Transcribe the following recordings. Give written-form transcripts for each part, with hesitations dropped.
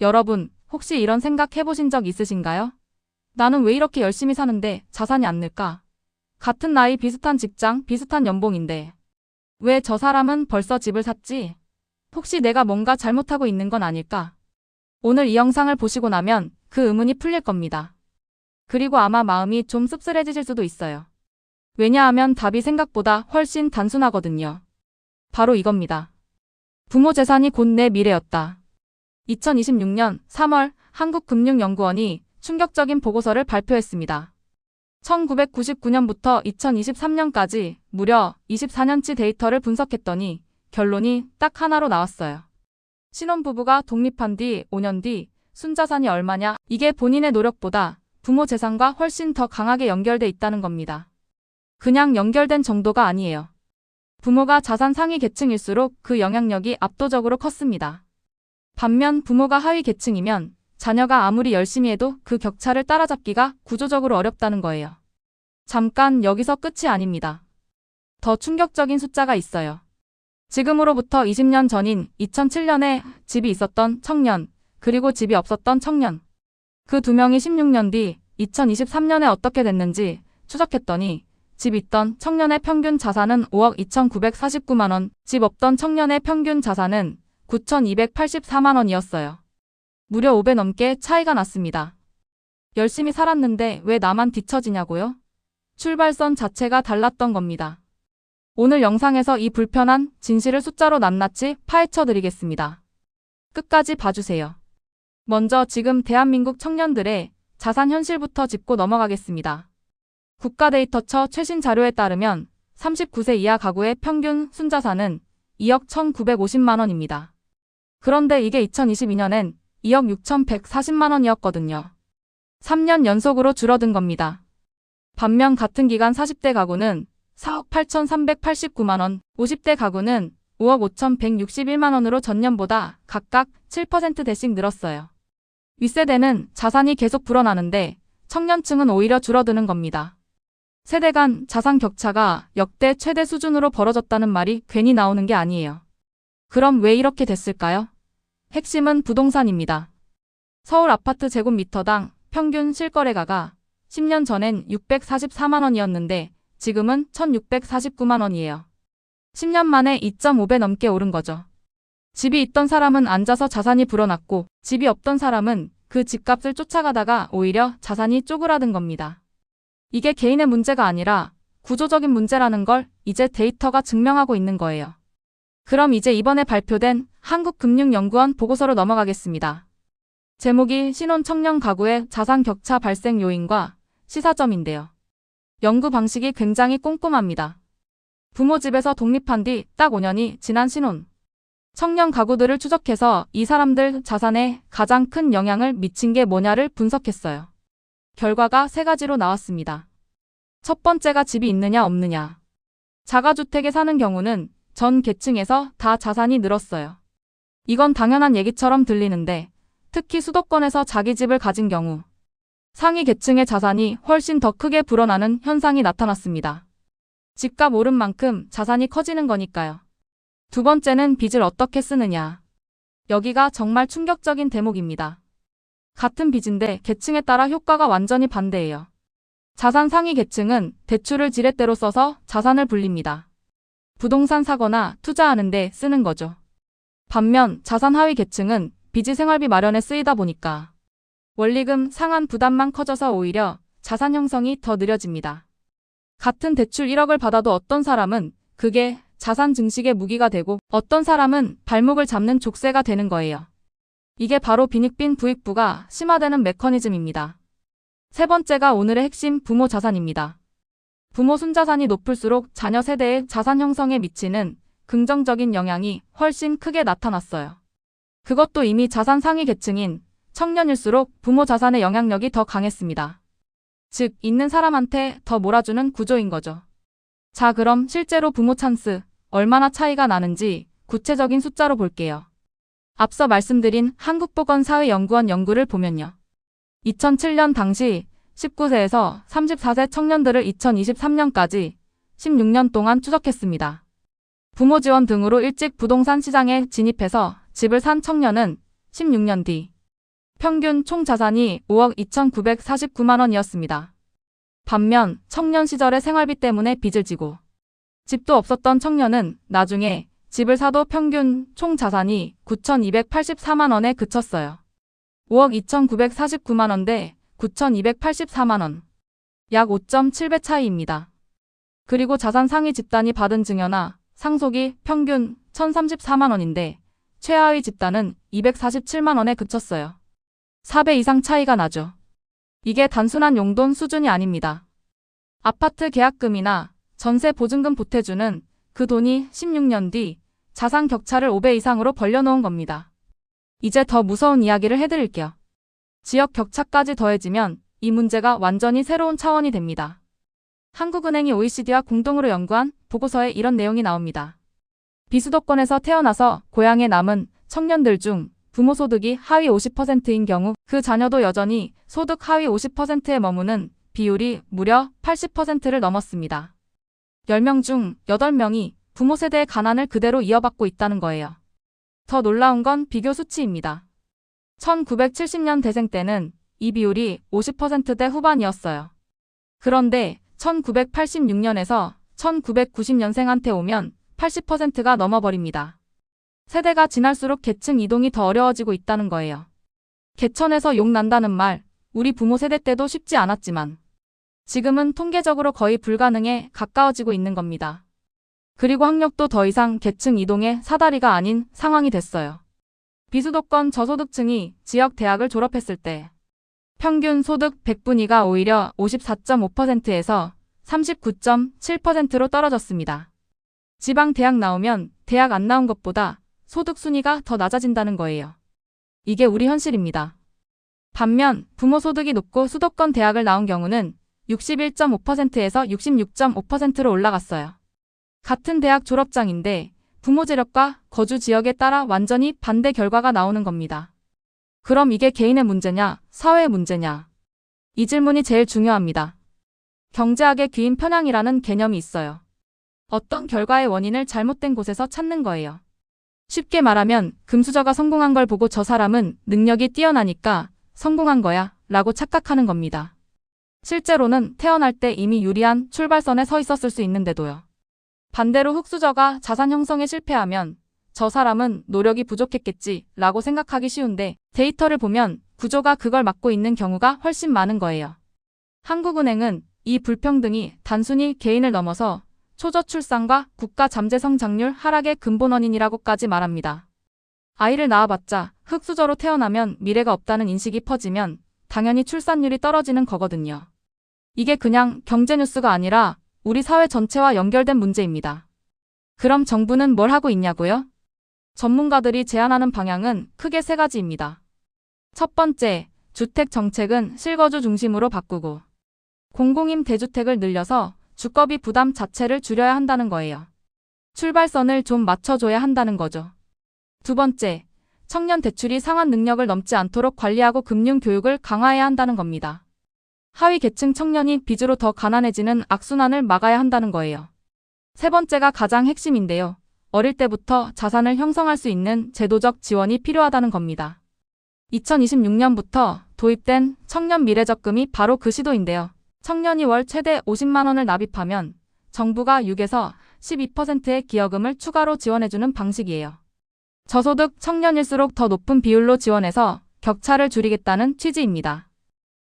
여러분, 혹시 이런 생각 해보신 적 있으신가요? 나는 왜 이렇게 열심히 사는데 자산이 안 늘까? 같은 나이, 비슷한 직장, 비슷한 연봉인데. 왜 저 사람은 벌써 집을 샀지? 혹시 내가 뭔가 잘못하고 있는 건 아닐까? 오늘 이 영상을 보시고 나면 그 의문이 풀릴 겁니다. 그리고 아마 마음이 좀 씁쓸해지실 수도 있어요. 왜냐하면 답이 생각보다 훨씬 단순하거든요. 바로 이겁니다. 부모 재산이 곧 내 미래였다. 2026년 3월 한국금융연구원이 충격적인 보고서를 발표했습니다. 1999년부터 2023년까지 무려 24년치 데이터를 분석했더니 결론이 딱 하나로 나왔어요. 신혼부부가 독립한 뒤 5년 뒤 순자산이 얼마냐? 이게 본인의 노력보다 부모 재산과 훨씬 더 강하게 연결돼 있다는 겁니다. 그냥 연결된 정도가 아니에요. 부모가 자산 상위 계층일수록 그 영향력이 압도적으로 컸습니다. 반면 부모가 하위 계층이면 자녀가 아무리 열심히 해도 그 격차를 따라잡기가 구조적으로 어렵다는 거예요. 잠깐 여기서 끝이 아닙니다. 더 충격적인 숫자가 있어요. 지금으로부터 20년 전인 2007년에 집이 있었던 청년, 그리고 집이 없었던 청년. 그 두 명이 16년 뒤 2023년에 어떻게 됐는지 추적했더니 집 있던 청년의 평균 자산은 5억 2,949만 원, 집 없던 청년의 평균 자산은 9,284만 원이었어요. 무려 5배 넘게 차이가 났습니다. 열심히 살았는데 왜 나만 뒤처지냐고요? 출발선 자체가 달랐던 겁니다. 오늘 영상에서 이 불편한 진실을 숫자로 낱낱이 파헤쳐 드리겠습니다. 끝까지 봐주세요. 먼저 지금 대한민국 청년들의 자산 현실부터 짚고 넘어가겠습니다. 국가데이터처 최신 자료에 따르면 39세 이하 가구의 평균 순자산은 2억 1,950만 원입니다. 그런데 이게 2022년엔 2억 6,140만 원이었거든요. 3년 연속으로 줄어든 겁니다. 반면 같은 기간 40대 가구는 4억 8,389만 원, 50대 가구는 5억 5,161만 원으로 전년보다 각각 7%대씩 늘었어요. 윗세대는 자산이 계속 불어나는데 청년층은 오히려 줄어드는 겁니다. 세대 간 자산 격차가 역대 최대 수준으로 벌어졌다는 말이 괜히 나오는 게 아니에요. 그럼 왜 이렇게 됐을까요? 핵심은 부동산입니다. 서울 아파트 제곱미터당 평균 실거래가가 10년 전엔 644만 원이었는데 지금은 1,649만 원이에요. 10년 만에 2.5배 넘게 오른 거죠. 집이 있던 사람은 앉아서 자산이 불어났고 집이 없던 사람은 그 집값을 쫓아가다가 오히려 자산이 쪼그라든 겁니다. 이게 개인의 문제가 아니라 구조적인 문제라는 걸 이제 데이터가 증명하고 있는 거예요. 그럼 이제 이번에 발표된 한국금융연구원 보고서로 넘어가겠습니다. 제목이 신혼 청년 가구의 자산 격차 발생 요인과 시사점인데요. 연구 방식이 굉장히 꼼꼼합니다. 부모 집에서 독립한 뒤 딱 5년이 지난 신혼 청년 가구들을 추적해서 이 사람들 자산에 가장 큰 영향을 미친 게 뭐냐를 분석했어요. 결과가 세 가지로 나왔습니다. 첫 번째가 집이 있느냐 없느냐. 자가주택에 사는 경우는 전 계층에서 다 자산이 늘었어요. 이건 당연한 얘기처럼 들리는데 특히 수도권에서 자기 집을 가진 경우 상위 계층의 자산이 훨씬 더 크게 불어나는 현상이 나타났습니다. 집값 오른 만큼 자산이 커지는 거니까요. 두 번째는 빚을 어떻게 쓰느냐. 여기가 정말 충격적인 대목입니다. 같은 빚인데 계층에 따라 효과가 완전히 반대예요. 자산 상위 계층은 대출을 지렛대로 써서 자산을 불립니다. 부동산 사거나 투자하는 데 쓰는 거죠. 반면 자산 하위 계층은 빚이 생활비 마련에 쓰이다 보니까 원리금 상환 부담만 커져서 오히려 자산 형성이 더 느려집니다. 같은 대출 1억을 받아도 어떤 사람은 그게 자산 증식의 무기가 되고 어떤 사람은 발목을 잡는 족쇄가 되는 거예요. 이게 바로 빈익빈 부익부가 심화되는 메커니즘입니다. 세 번째가 오늘의 핵심 부모 자산입니다. 부모 순자산이 높을수록 자녀 세대의 자산 형성에 미치는 긍정적인 영향이 훨씬 크게 나타났어요. 그것도 이미 자산 상위 계층인 청년일수록 부모 자산의 영향력이 더 강했습니다. 즉, 있는 사람한테 더 몰아주는 구조인 거죠. 자, 그럼 실제로 부모 찬스 얼마나 차이가 나는지 구체적인 숫자로 볼게요. 앞서 말씀드린 한국보건사회연구원 연구를 보면요. 2007년 당시 19세에서 34세 청년들을 2023년까지 16년 동안 추적했습니다. 부모 지원 등으로 일찍 부동산 시장에 진입해서 집을 산 청년은 16년 뒤 평균 총 자산이 5억 2,949만 원이었습니다. 반면 청년 시절의 생활비 때문에 빚을 지고 집도 없었던 청년은 나중에 집을 사도 평균 총 자산이 9,284만 원에 그쳤어요. 5억 2,949만 원 대 9,284만 원. 약 5.7배 차이입니다. 그리고 자산 상위 집단이 받은 증여나 상속이 평균 1,034만 원인데 최하위 집단은 247만 원에 그쳤어요. 4배 이상 차이가 나죠. 이게 단순한 용돈 수준이 아닙니다. 아파트 계약금이나 전세 보증금 보태주는 그 돈이 16년 뒤 자산 격차를 5배 이상으로 벌려놓은 겁니다. 이제 더 무서운 이야기를 해드릴게요. 지역 격차까지 더해지면 이 문제가 완전히 새로운 차원이 됩니다. 한국은행이 OECD와 공동으로 연구한 보고서에 이런 내용이 나옵니다. 비수도권에서 태어나서 고향에 남은 청년들 중 부모 소득이 하위 50%인 경우 그 자녀도 여전히 소득 하위 50%에 머무는 비율이 무려 80%를 넘었습니다. 10명 중 8명이 부모 세대의 가난을 그대로 이어받고 있다는 거예요. 더 놀라운 건 비교 수치입니다. 1970년 대생 때는 이 비율이 50%대 후반이었어요. 그런데 1986년에서 1990년생한테 오면 80%가 넘어버립니다. 세대가 지날수록 계층 이동이 더 어려워지고 있다는 거예요. 개천에서 욕 난다는 말, 우리 부모 세대 때도 쉽지 않았지만 지금은 통계적으로 거의 불가능에 가까워지고 있는 겁니다. 그리고 학력도 더 이상 계층 이동의 사다리가 아닌 상황이 됐어요. 비수도권 저소득층이 지역 대학을 졸업했을 때 평균 소득 100분위가 오히려 54.5%에서 39.7%로 떨어졌습니다. 지방 대학 나오면 대학 안 나온 것보다 소득 순위가 더 낮아진다는 거예요. 이게 우리 현실입니다. 반면 부모 소득이 높고 수도권 대학을 나온 경우는 61.5%에서 66.5%로 올라갔어요. 같은 대학 졸업장인데 부모 재력과 거주 지역에 따라 완전히 반대 결과가 나오는 겁니다. 그럼 이게 개인의 문제냐, 사회의 문제냐? 이 질문이 제일 중요합니다. 경제학의 귀인 편향이라는 개념이 있어요. 어떤 결과의 원인을 잘못된 곳에서 찾는 거예요. 쉽게 말하면 금수저가 성공한 걸 보고 저 사람은 능력이 뛰어나니까 성공한 거야 라고 착각하는 겁니다. 실제로는 태어날 때 이미 유리한 출발선에 서 있었을 수 있는데도요. 반대로 흙수저가 자산 형성에 실패하면 저 사람은 노력이 부족했겠지 라고 생각하기 쉬운데 데이터를 보면 구조가 그걸 막고 있는 경우가 훨씬 많은 거예요. 한국은행은 이 불평등이 단순히 개인을 넘어서 초저출산과 국가 잠재 성장률 하락의 근본 원인이라고까지 말합니다. 아이를 낳아봤자 흙수저로 태어나면 미래가 없다는 인식이 퍼지면 당연히 출산율이 떨어지는 거거든요. 이게 그냥 경제 뉴스가 아니라 우리 사회 전체와 연결된 문제입니다. 그럼 정부는 뭘 하고 있냐고요? 전문가들이 제안하는 방향은 크게 세 가지입니다. 첫 번째, 주택 정책은 실거주 중심으로 바꾸고 공공임 대주택을 늘려서 주거비 부담 자체를 줄여야 한다는 거예요. 출발선을 좀 맞춰줘야 한다는 거죠. 두 번째, 청년 대출이 상환 능력을 넘지 않도록 관리하고 금융 교육을 강화해야 한다는 겁니다. 하위 계층 청년이 빚으로 더 가난해지는 악순환을 막아야 한다는 거예요. 세 번째가 가장 핵심인데요. 어릴 때부터 자산을 형성할 수 있는 제도적 지원이 필요하다는 겁니다. 2026년부터 도입된 청년 미래적금이 바로 그 시도인데요. 청년이 월 최대 50만 원을 납입하면 정부가 6에서 12%의 기여금을 추가로 지원해주는 방식이에요. 저소득 청년일수록 더 높은 비율로 지원해서 격차를 줄이겠다는 취지입니다.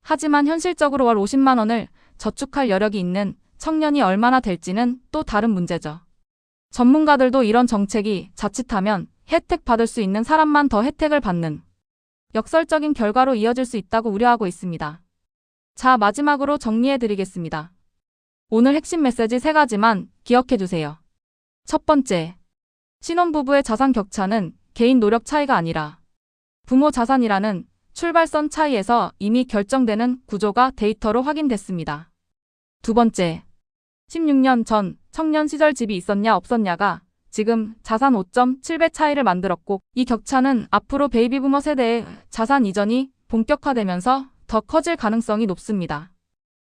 하지만 현실적으로 월 50만 원을 저축할 여력이 있는 청년이 얼마나 될지는 또 다른 문제죠. 전문가들도 이런 정책이 자칫하면 혜택 받을 수 있는 사람만 더 혜택을 받는 역설적인 결과로 이어질 수 있다고 우려하고 있습니다. 자, 마지막으로 정리해드리겠습니다. 오늘 핵심 메시지 3가지만 기억해주세요. 첫 번째, 신혼부부의 자산 격차는 개인 노력 차이가 아니라 부모 자산이라는 출발선 차이에서 이미 결정되는 구조가 데이터로 확인됐습니다. 두 번째, 16년 전 청년 시절 집이 있었냐 없었냐가 지금 자산 5.7배 차이를 만들었고 이 격차는 앞으로 베이비부머 세대의 자산 이전이 본격화되면서 더 커질 가능성이 높습니다.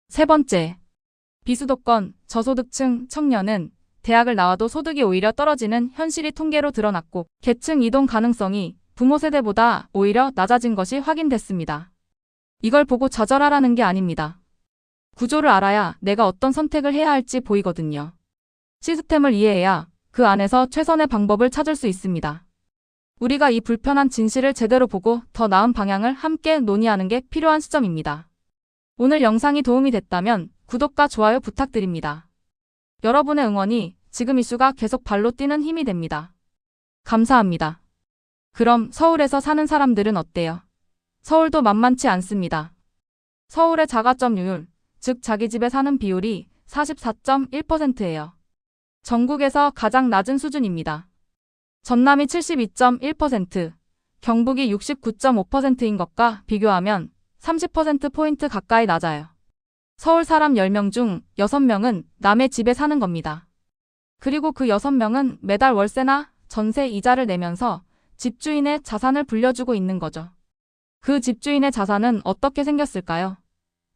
세 번째, 비수도권 저소득층 청년은 대학을 나와도 소득이 오히려 떨어지는 현실이 통계로 드러났고 계층 이동 가능성이 부모 세대보다 오히려 낮아진 것이 확인됐습니다. 이걸 보고 좌절하라는 게 아닙니다. 구조를 알아야 내가 어떤 선택을 해야 할지 보이거든요. 시스템을 이해해야 그 안에서 최선의 방법을 찾을 수 있습니다. 우리가 이 불편한 진실을 제대로 보고 더 나은 방향을 함께 논의하는 게 필요한 시점입니다. 오늘 영상이 도움이 됐다면 구독과 좋아요 부탁드립니다. 여러분의 응원이 지금 이슈가 계속 발로 뛰는 힘이 됩니다. 감사합니다. 그럼 서울에서 사는 사람들은 어때요? 서울도 만만치 않습니다. 서울의 자가점유율, 즉 자기 집에 사는 비율이 44.1%예요. 전국에서 가장 낮은 수준입니다. 전남이 72.1%, 경북이 69.5%인 것과 비교하면 30%포인트 가까이 낮아요. 서울 사람 10명 중 6명은 남의 집에 사는 겁니다. 그리고 그 6명은 매달 월세나 전세 이자를 내면서 집주인의 자산을 불려주고 있는 거죠. 그 집주인의 자산은 어떻게 생겼을까요?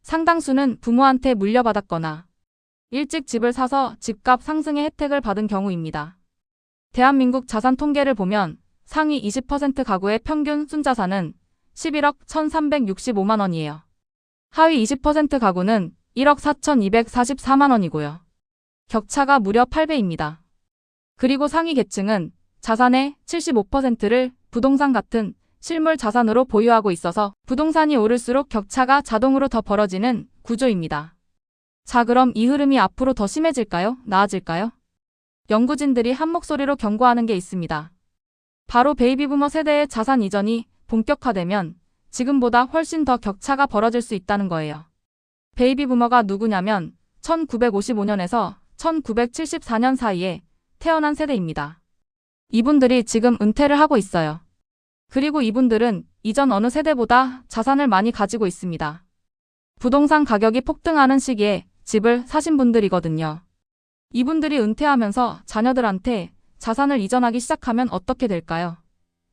상당수는 부모한테 물려받았거나 일찍 집을 사서 집값 상승의 혜택을 받은 경우입니다. 대한민국 자산 통계를 보면 상위 20% 가구의 평균 순자산은 11억 1,365만 원이에요. 하위 20% 가구는 1억 4,244만 원이고요. 격차가 무려 8배입니다. 그리고 상위 계층은 자산의 75%를 부동산 같은 실물 자산으로 보유하고 있어서 부동산이 오를수록 격차가 자동으로 더 벌어지는 구조입니다. 자, 그럼 이 흐름이 앞으로 더 심해질까요? 나아질까요? 연구진들이 한 목소리로 경고하는 게 있습니다. 바로 베이비부머 세대의 자산 이전이 본격화되면 지금보다 훨씬 더 격차가 벌어질 수 있다는 거예요. 베이비부머가 누구냐면 1955년에서 1974년 사이에 태어난 세대입니다. 이분들이 지금 은퇴를 하고 있어요. 그리고 이분들은 이전 어느 세대보다 자산을 많이 가지고 있습니다. 부동산 가격이 폭등하는 시기에 집을 사신 분들이거든요. 이분들이 은퇴하면서 자녀들한테 자산을 이전하기 시작하면 어떻게 될까요?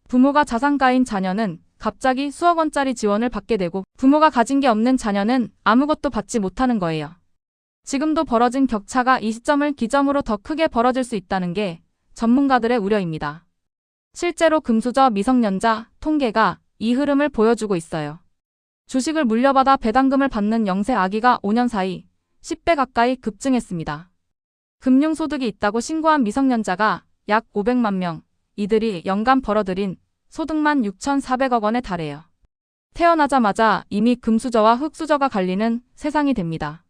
부모가 자산가인 자녀는 갑자기 수억 원짜리 지원을 받게 되고 부모가 가진 게 없는 자녀는 아무것도 받지 못하는 거예요. 지금도 벌어진 격차가 이 시점을 기점으로 더 크게 벌어질 수 있다는 게 전문가들의 우려입니다. 실제로 금수저 미성년자 통계가 이 흐름을 보여주고 있어요. 주식을 물려받아 배당금을 받는 영세 아기가 5년 사이 10배 가까이 급증했습니다. 금융소득이 있다고 신고한 미성년자가 약 500만 명, 이들이 연간 벌어들인 소득만 6,400억 원에 달해요. 태어나자마자 이미 금수저와 흑수저가 갈리는 세상이 됩니다.